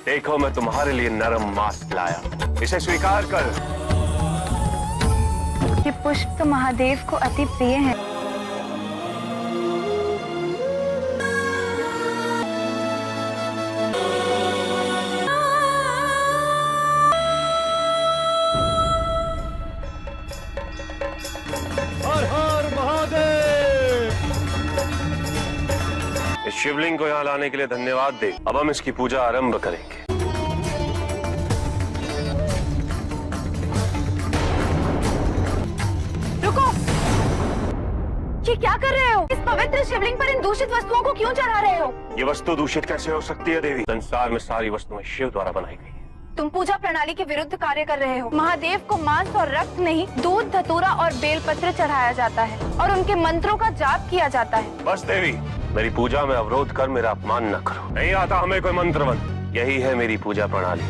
देखो मैं तुम्हारे लिए नरम मास्क लाया, इसे स्वीकार कर। ये पुष्प तो महादेव को अति प्रिय है। हर हर महादेव। इस शिवलिंग को यहाँ लाने के लिए धन्यवाद दे। अब हम इसकी पूजा आरंभ करेंगे। रुको, ये क्या कर रहे हो? इस पवित्र शिवलिंग पर इन दूषित वस्तुओं को क्यों चढ़ा रहे हो? ये वस्तु दूषित कैसे हो सकती है देवी? संसार में सारी वस्तुएं शिव द्वारा बनाई गई है। तुम पूजा प्रणाली के विरुद्ध कार्य कर रहे हो। महादेव को मांस और रक्त नहीं, दूध, धतूरा और बेलपत्र चढ़ाया जाता है और उनके मंत्रों का जाप किया जाता है। बस देवी, मेरी पूजा में अवरोध कर मेरा अपमान न करो। नहीं आता हमें कोई मंत्रवंत, यही है मेरी पूजा प्रणाली।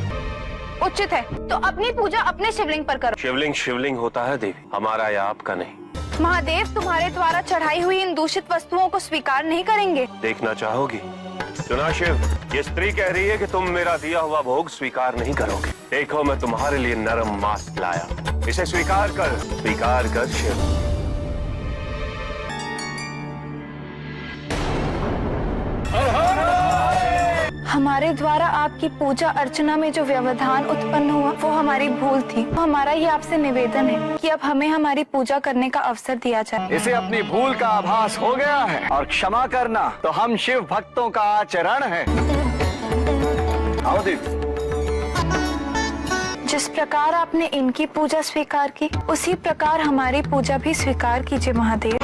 उचित है, तो अपनी पूजा अपने शिवलिंग पर करो। शिवलिंग शिवलिंग होता है देवी, हमारा या आपका नहीं। महादेव तुम्हारे द्वारा चढ़ाई हुई इन दूषित वस्तुओं को स्वीकार नहीं करेंगे। देखना चाहोगी? सुना शिव, ये स्त्री कह रही है कि तुम मेरा दिया हुआ भोग स्वीकार नहीं करोगे। देखो मैं तुम्हारे लिए नरम मास्क लाया, इसे स्वीकार कर शिव। हमारे द्वारा आपकी पूजा अर्चना में जो व्यवधान उत्पन्न हुआ वो हमारी भूल थी। हमारा ये आपसे निवेदन है कि अब हमें हमारी पूजा करने का अवसर दिया जाए। इसे अपनी भूल का आभास हो गया है और क्षमा करना तो हम शिव भक्तों का आचरण है। आओ दीदी। जिस प्रकार आपने इनकी पूजा स्वीकार की, उसी प्रकार हमारी पूजा भी स्वीकार कीजिए महादेव।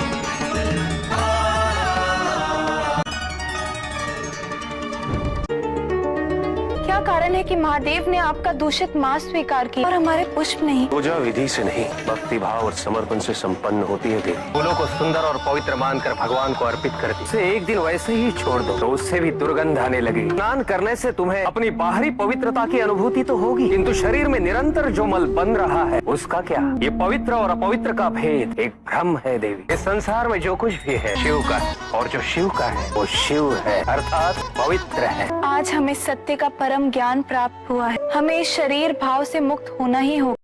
क्या कारण है कि महादेव ने आपका दूषित मांस स्वीकार किया और हमारे पुष्प नहीं? पूजा विधि से नहीं, भक्ति भाव और समर्पण से संपन्न होती है देवी। फूलों को सुंदर और पवित्र मानकर भगवान को अर्पित कर दी। उसे एक दिन वैसे ही छोड़ दो तो उससे भी दुर्गंध आने लगी। स्नान करने से तुम्हें अपनी बाहरी पवित्रता की अनुभूति तो होगी, किंतु शरीर में निरंतर जो मल बन रहा है उसका क्या? ये पवित्र और अपवित्र का भेद एक भ्रम है देवी। इस संसार में जो कुछ भी है शिव का, और जो शिव का है वो शिव है, अर्थात पवित्र है। आज हमें सत्य का परम ज्ञान प्राप्त हुआ है। हमें इस शरीर भाव से मुक्त होना ही होगा।